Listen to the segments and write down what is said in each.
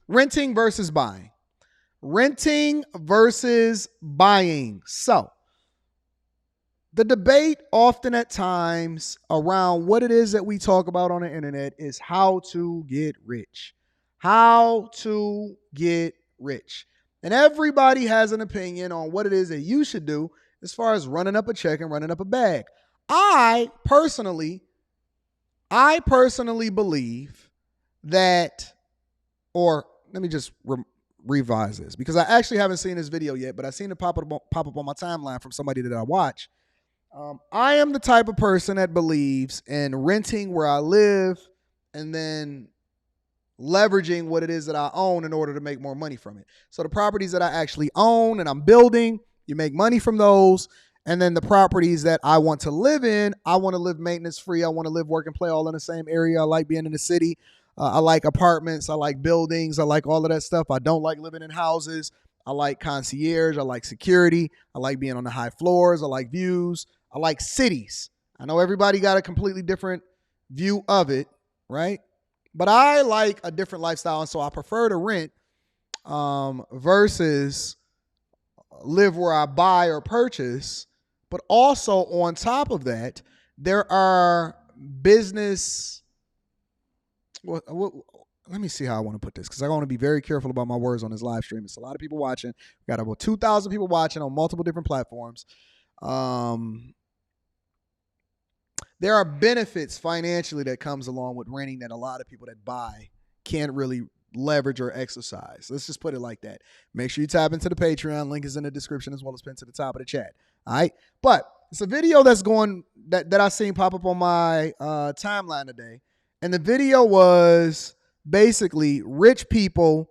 Renting versus buying. Renting versus buying. So, the debate often at times around what it is that we talk about on the internet is how to get rich. How to get rich. And everybody has an opinion on what it is that you should do as far as running up a check and running up a bag. I personally believe that, or let me just revise this, because I actually haven't seen this video yet, but I've seen it pop up on my timeline from somebody that I watch. I am the type of person that believes in renting where I live and then leveraging what it is that I own in order to make more money from it. So the properties that I actually own and I'm building, you make money from those. And then the properties that I want to live in, I want to live maintenance free. I want to live, work, and play all in the same area. I like being in the city. I like apartments. I like buildings. I like all of that stuff. I don't like living in houses. I like concierge. I like security. I like being on the high floors. I like views. I like cities. I know everybody got a completely different view of it, right? But I like a different lifestyle, and so I prefer to rent versus live where I buy or purchase. But also on top of that, there are business. Let me see how I want to put this, because I want to be very careful about my words on this live stream. It's a lot of people watching. We've got about 2,000 people watching on multiple different platforms. There are benefits financially that comes along with renting that a lot of people that buy can't really leverage or exercise. Let's just put it like that. Make sure you tap into the Patreon. Link is in the description as well as pinned to the top of the chat. All right. But it's a video that's going that I seen pop up on my timeline today. And the video was basically rich people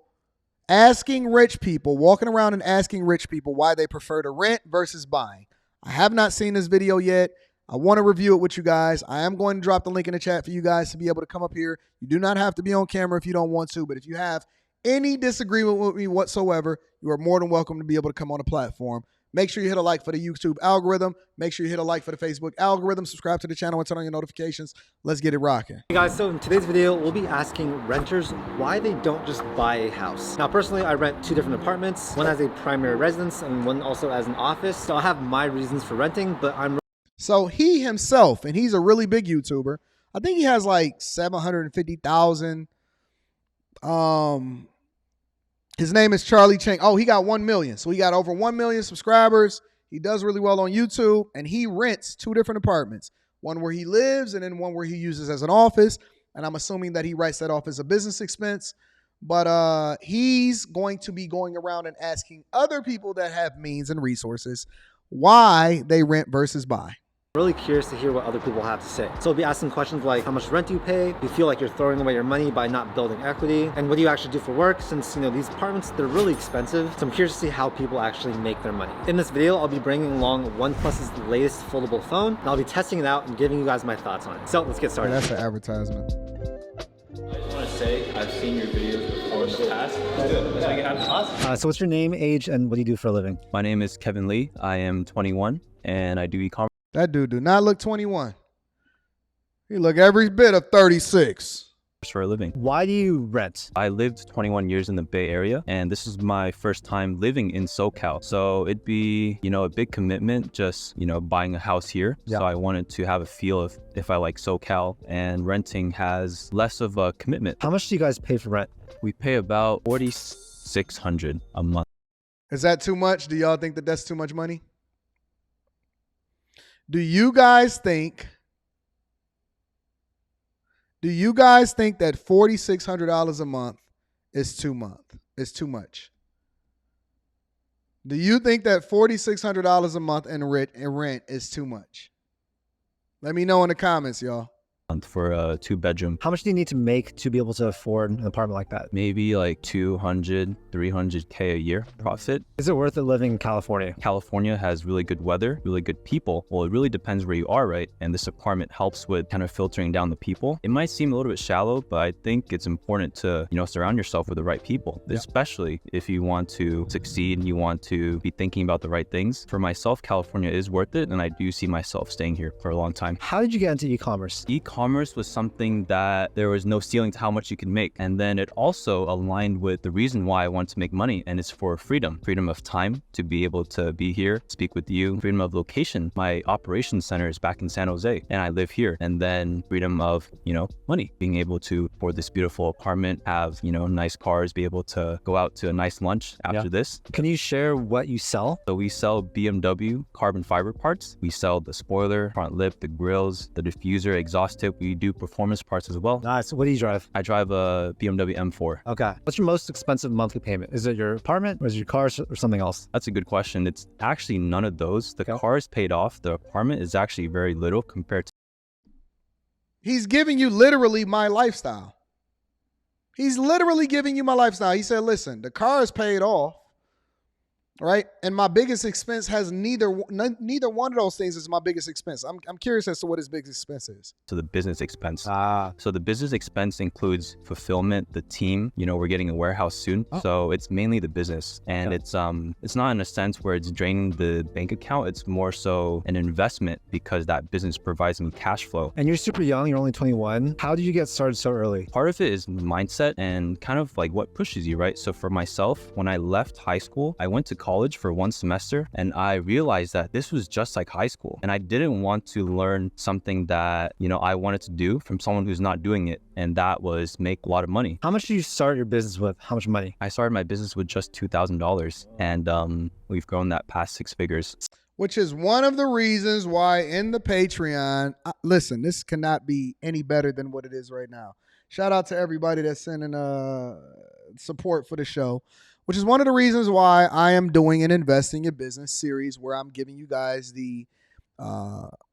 walking around and asking rich people why they prefer to rent versus buying. I have not seen this video yet. I want to review it with you guys. I am going to drop the link in the chat for you guys to be able to come up here. You do not have to be on camera if you don't want to, but if you have any disagreement with me whatsoever, you are more than welcome to be able to come on the platform. Make sure you hit a like for the YouTube algorithm. Make sure you hit a like for the Facebook algorithm. Subscribe to the channel and turn on your notifications. Let's get it rocking. Hey guys, so in today's video, we'll be asking renters why they don't just buy a house. Now, personally, I rent 2 different apartments, one as a primary residence and one also as an office. So I have my reasons for renting, but So he himself, and he's a really big YouTuber. I think he has like 750,000. His name is Charlie Chang. Oh, he got 1 million. So he got over 1 million subscribers. He does really well on YouTube, and he rents 2 different apartments. One where he lives and then one where he uses as an office. And I'm assuming that he writes that off as a business expense. But he's going to be going around and asking other people that have means and resources why they rent versus buy. really curious to hear what other people have to say. So we'll be asking questions like, how much rent do you pay? Do you feel like you're throwing away your money by not building equity? And what do you actually do for work? Since, these apartments, they're really expensive. So I'm curious to see how people actually make their money. In this video, I'll be bringing along OnePlus's latest foldable phone, and I'll be testing it out and giving you guys my thoughts on it. So let's get started. That's an advertisement. I just want to say I've seen your videos before in the past. Let's make it happen. Awesome. So what's your name, age, and what do you do for a living? My name is Kevin Lee. I am 21 and I do e-commerce. That dude do not look 21. He look every bit of 36. For a living. Why do you rent? I lived 21 years in the Bay Area, and this is my first time living in SoCal. So it'd be, a big commitment just, buying a house here. Yeah. So I wanted to have a feel of if I like SoCal, and renting has less of a commitment. How much do you guys pay for rent? We pay about $4,600 a month. Is that too much? Do y'all think that that's too much money? Do you guys think that $4,600 a month is too much? Do you think that $4,600 a month in rent is too much? Let me know in the comments, y'all. For a 2-bedroom. How much do you need to make to be able to afford an apartment like that? Maybe like 200, 300K a year profit. Is it worth it living in California? California has really good weather, really good people. Well, it really depends where you are, right? And this apartment helps with kind of filtering down the people. It might seem a little bit shallow, but I think it's important to, surround yourself with the right people, especially if you want to succeed and you want to be thinking about the right things. For myself, California is worth it, and I do see myself staying here for a long time. How did you get into e-commerce? E-commerce E-commerce was something that there was no ceiling to how much you could make. And then it also aligned with the reason why I wanted to make money, and it's for freedom of time to be able to be here, speak with you, freedom of location. My operations center is back in San Jose and I live here. And then freedom of, money, being able to afford this beautiful apartment, have, nice cars, be able to go out to a nice lunch after this. Can you share what you sell? So we sell BMW carbon fiber parts. We sell the spoiler, front lip, the grills, the diffuser, exhaust tip. We do performance parts as well. Nice. What do you drive? I drive a BMW M4. Okay. What's your most expensive monthly payment? Is it your apartment or is it your car or something else? That's a good question. It's actually none of those. The car is paid off. The apartment is actually very little compared to. He's giving you literally my lifestyle. He's literally giving you my lifestyle. He said, listen, the car is paid off, right? And my biggest expense has neither one of those things is my biggest expense. I'm curious as to what his biggest expense is. So the business expense. So the business expense includes fulfillment, the team. We're getting a warehouse soon. So it's mainly the business. And it's not in a sense where it's draining the bank account. It's more so an investment because that business provides me cash flow. And you're super young, you're only 21. How did you get started so early? Part of it is mindset and kind of like what pushes you, right? So for myself, when I left high school, I went to college for 1 semester and I realized that this was just like high school. And I didn't want to learn something that, I wanted to do from someone who's not doing it. And that was make a lot of money. How much did you start your business with? How much money? I started my business with just $2,000 and we've grown that past 6 figures. Which is one of the reasons why in the Patreon, listen, this cannot be any better than what it is right now. Shout out to everybody that's sending support for the show, which is one of the reasons why I am doing an Investing in Business series where I'm giving you guys the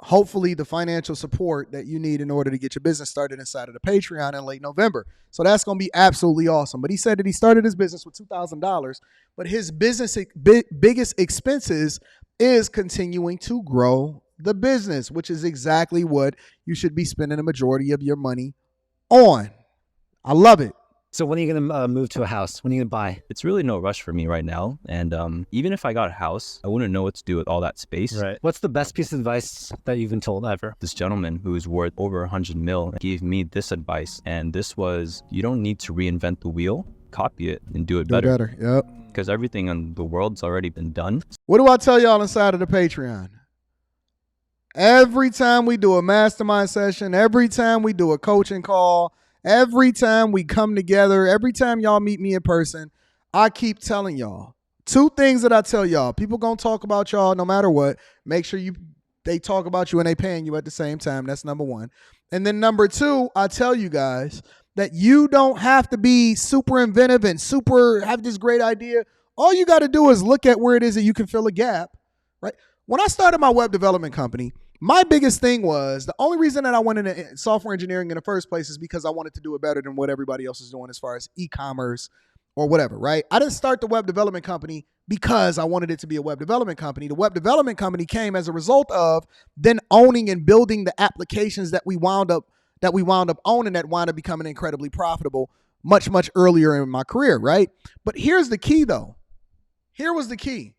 hopefully the financial support that you need in order to get your business started inside of the Patreon in late November. So that's going to be absolutely awesome. But he said that he started his business with $2,000, but his business biggest expenses is continuing to grow the business, which is exactly what you should be spending a majority of your money on. I love it. So when are you going to move to a house? When are you going to buy? It's really no rush for me right now. And even if I got a house, I wouldn't know what to do with all that space. Right. What's the best piece of advice that you've been told ever? This gentleman who is worth over 100 mil gave me this advice. And this was, you don't need to reinvent the wheel, copy it and do it better. Yep. Because everything in the world's already been done. What do I tell y'all inside of the Patreon? Every time we do a mastermind session, every time we do a coaching call, every time we come together, every time y'all meet me in person, I keep telling y'all 2 things that I tell y'all. People gonna talk about y'all no matter what. Make sure they talk about you and they paying you at the same time. That's number 1. And then number 2, I tell you guys that you don't have to be super inventive and super have this great idea. All you got to do is look at where it is that you can fill a gap, right? When I started my web development company, my biggest thing was the only reason that I went into software engineering in the first place is because I wanted to do it better than what everybody else is doing as far as e-commerce or whatever, right? I didn't start the web development company because I wanted it to be a web development company. The web development company came as a result of then owning and building the applications that we wound up owning that wound up becoming incredibly profitable much, much earlier in my career, right? But here's the key though. Here was the key.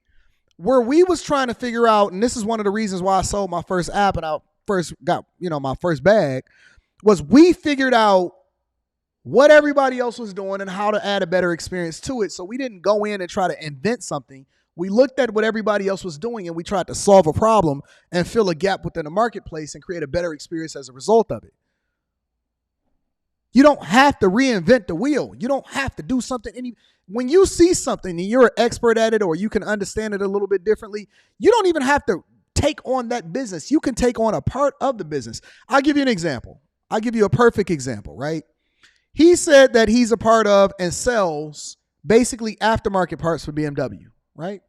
Where we was trying to figure out, and this is one of the reasons why I sold my first app and I first got, my first bag, was we figured out what everybody else was doing and how to add a better experience to it. So we didn't go in and try to invent something. We looked at what everybody else was doing and we tried to solve a problem and fill a gap within the marketplace and create a better experience as a result of it. You don't have to reinvent the wheel. You don't have to do something. When you see something and you're an expert at it or you can understand it a little bit differently, you don't even have to take on that business. You can take on a part of the business. I'll give you an example. I'll give you a perfect example, right? He said that he's a part of and sells basically aftermarket parts for BMW, right?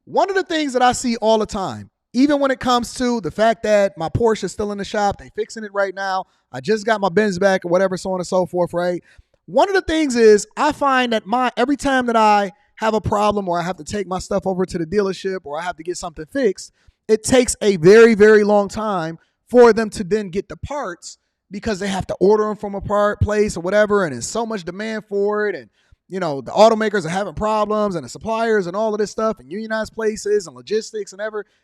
One of the things that I see all the time, even when it comes to the fact that my Porsche is still in the shop, they fixing it right now. I just got my Benz back or whatever, so on and so forth, right? One of the things is I find that every time that I have a problem or I have to take my stuff over to the dealership or I have to get something fixed, it takes a very, very long time for them to then get the parts because they have to order them from a part place or whatever, and there's so much demand for it, and the automakers are having problems and the suppliers and all of this stuff and unionized places and logistics and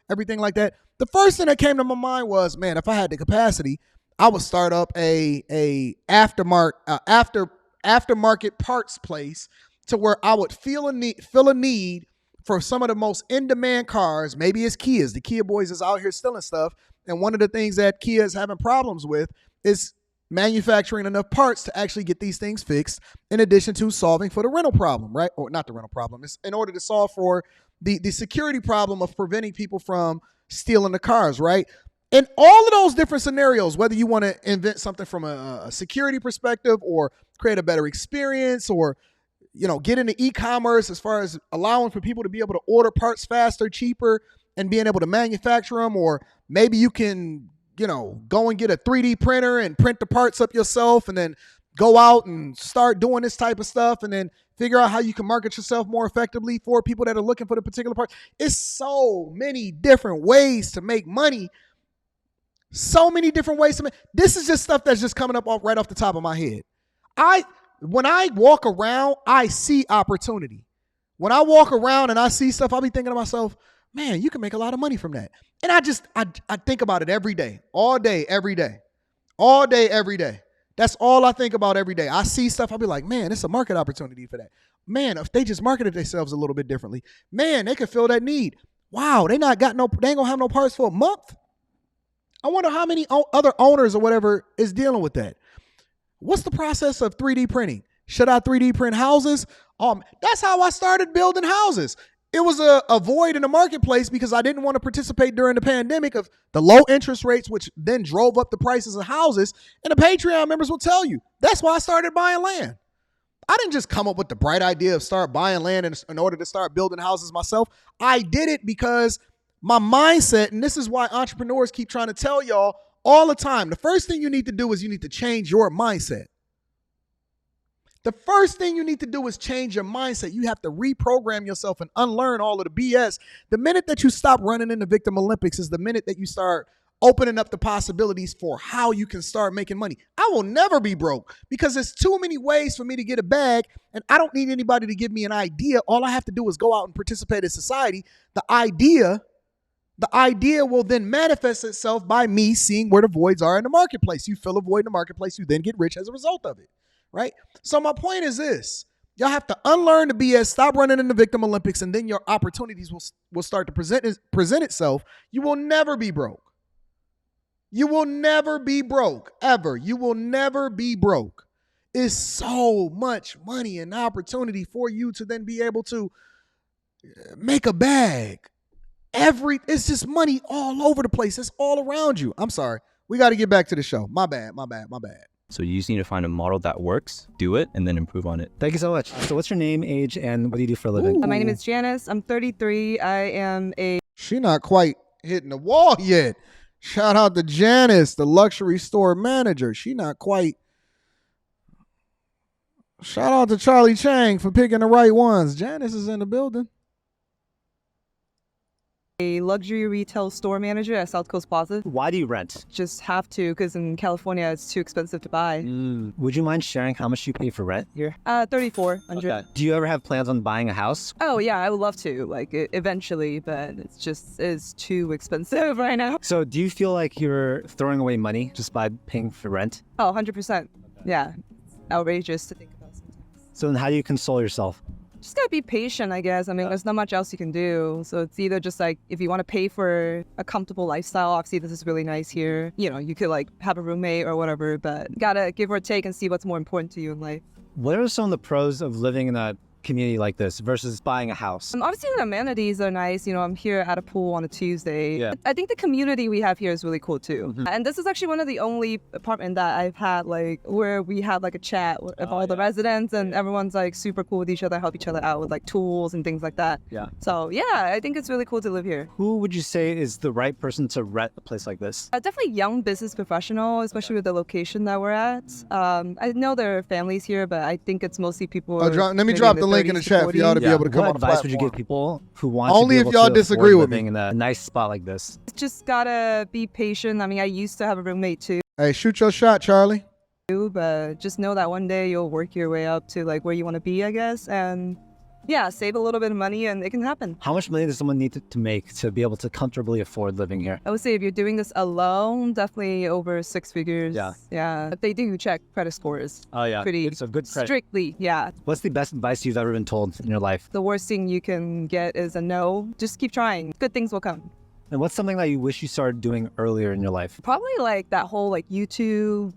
everything like that. The first thing that came to my mind was, man, if I had the capacity, I would start up a aftermarket parts place to where I would feel a need for some of the most in demand cars. Maybe it's Kias. The Kia boys is out here stealing stuff, and one of the things that Kia is having problems with is manufacturing enough parts to actually get these things fixed, in addition to solving for the rental problem, right? Or not the rental problem. It's in order to solve for the security problem of preventing people from stealing the cars, right? In all of those different scenarios, whether you want to invent something from a security perspective or create a better experience, or get into e-commerce as far as allowing for people to be able to order parts faster, cheaper, and being able to manufacture them, or maybe you can go and get a 3D printer and print the parts up yourself, and then go out and start doing this type of stuff, and then figure out how you can market yourself more effectively for people that are looking for the particular part. It's so many different ways to make money. So many different ways to make. This is just stuff that's just coming up right off the top of my head. When I walk around, I see opportunity. When I walk around and I see stuff, I'll be thinking to myself, man, you can make a lot of money from that. And I think about it every day, all day, every day, all day, every day. That's all I think about every day. I see stuff, I'll be like, man, it's a market opportunity for that. Man, if they just marketed themselves a little bit differently, man, they could fill that need. Wow, they ain't gonna have no parts for a month. I wonder how many other owners or whatever is dealing with that. What's the process of 3D printing? Should I 3D print houses? That's how I started building houses. It was a void in the marketplace because I didn't want to participate during the pandemic of the low interest rates, which then drove up the prices of houses. And the Patreon members will tell you, that's why I started buying land. I didn't just come up with the bright idea of start buying land in order to start building houses myself. I did it because my mindset, and this is why entrepreneurs keep trying to tell y'all all the time, the first thing you need to do is you need to change your mindset. The first thing you need to do is change your mindset. You have to reprogram yourself and unlearn all of the BS. The minute that you stop running in the victim Olympics is the minute that you start opening up the possibilities for how you can start making money. I will never be broke because there's too many ways for me to get a bag, and I don't need anybody to give me an idea. All I have to do is go out and participate in society. The idea will then manifest itself by me seeing where the voids are in the marketplace. You fill a void in the marketplace, you then get rich as a result of it, right? So my point is this. Y'all have to unlearn the BS, stop running in the victim Olympics, and then your opportunities will start to present itself. You will never be broke. You will never be broke, ever. You will never be broke. It's so much money and opportunity for you to then be able to make a bag. It's just money all over the place. It's all around you. I'm sorry. We got to get back to the show. My bad. So you just need to find a model that works, do it, and then improve on it. Thank you so much. So what's your name, age, and what do you do for a living? My name is Janice. I'm 33. I am a... She not quite hitting the wall yet. Shout out to Janice, the luxury store manager. She not quite. Shout out to Charlie Chang for picking the right ones. Janice is in the building. A luxury retail store manager at South Coast Plaza. Why do you rent? Just have to, because in California it's too expensive to buy. Would you mind sharing how much you pay for rent here? $3,400. Okay. Do you ever have plans on buying a house? Oh yeah, I would love to, eventually, but it's too expensive right now. So do you feel like you're throwing away money just by paying for rent? Oh, 100%. Yeah, outrageous to think about sometimes. So then how do you console yourself? Just gotta be patient, I guess. I mean, there's not much else you can do. So it's either just if you want to pay for a comfortable lifestyle, obviously this is really nice here. You could have a roommate or whatever, but gotta give or take and see what's more important to you in life. What are some of the pros of living in a community like this versus buying a house? Obviously the amenities are nice. I'm here at a pool on a Tuesday. Yeah. I think the community we have here is really cool too. Mm-hmm. And this is actually one of the only apartment that I've had where we have a chat with all the residents, and everyone's super cool with each other, help each other out with tools and things like that. Yeah. So yeah, I think it's really cool to live here. Who would you say is the right person to rent a place like this? Definitely young business professional, especially with the location that we're at. I know there are families here, but I think it's mostly people. Let me drop the link in the chat for y'all to be able to come what on the advice would you platform. give people who want Only to if be y'all able to disagree afford with me. living in a nice spot like this? Just gotta be patient. I mean, I used to have a roommate too, Hey, shoot your shot, Charlie. but just know that one day you'll work your way up to where you want to be, I guess. And yeah, save a little bit of money and it can happen. How much money does someone need to make to be able to comfortably afford living here? I would say if you're doing this alone, definitely over 6 figures. Yeah. But they do check credit scores. Oh yeah, Pretty it's a good credit. strictly. Yeah. What's the best advice you've ever been told in your life? The worst thing you can get is a no. Just keep trying. Good things will come. And what's something that you wish you started doing earlier in your life? Probably like that whole like YouTube,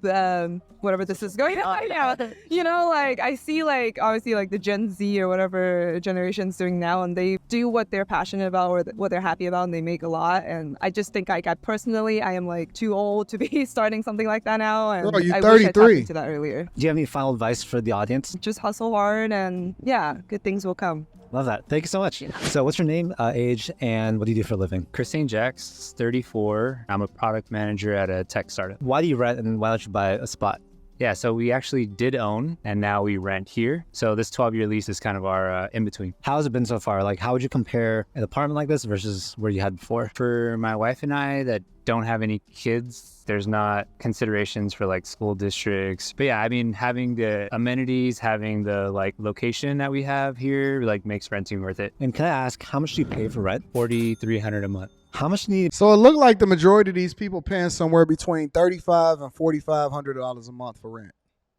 whatever this is going on. Yeah. You know, like I see like obviously like the Gen Z or whatever generation's doing now, and they do what they're passionate about or what they're happy about, and they make a lot. And I just think like I personally, I am like too old to be starting something like that now. And Girl, you I wish I tapped 33. into that earlier. Do you have any final advice for the audience? Just hustle hard and yeah, good things will come. Love that. Thank you so much. So what's your name, age, and what do you do for a living? Christine Jacks, 34. I'm a product manager at a tech startup. Why do you rent and why don't you buy a spot? Yeah, so we actually did own and now we rent here. So this 12-year lease is kind of our in-between. How has it been so far? Like, how would you compare an apartment like this versus where you had before? For my wife and I that don't have any kids, there's not considerations for like school districts. But yeah, I mean, having the amenities, having the like location that we have here, like makes renting worth it. And can I ask, how much do you pay for rent? $4,300 a month. How much do you need? So it looked like the majority of these people paying somewhere between $3,500 and $4,500 a month for rent.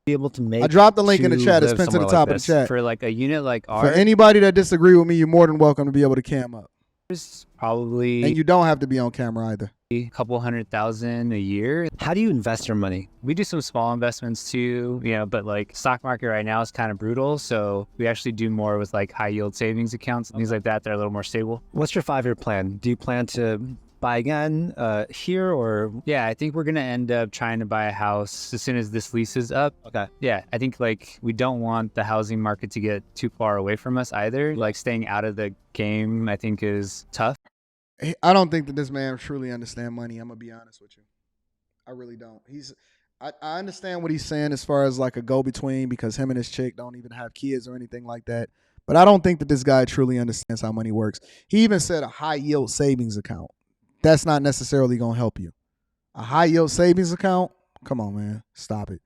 Be able to make I dropped the link in the to chat. It's live pinned to the somewhere top like of the this? chat. For like a unit like For ours, anybody that disagree with me, you're more than welcome to be able to cam up. probably And you don't have to be on camera either. a couple $100,000 a year. How do you invest your money? We do some small investments too, but like stock market right now is kind of brutal. So we actually do more with like high yield savings accounts, things like that. They're a little more stable. What's your 5-year plan? Do you plan to buy again here or? Yeah, I think we're going to end up trying to buy a house as soon as this lease is up. Okay. Yeah, I think like we don't want the housing market to get too far away from us either. Like staying out of the game, I think is tough. I don't think that this man truly understands money. I'm gonna be honest with you. I really don't. I understand what he's saying as far as like a go-between because him and his chick don't even have kids or anything like that. But I don't think that this guy truly understands how money works. He even said a high yield savings account. That's not necessarily gonna help you. A high yield savings account? Come on, man. Stop it.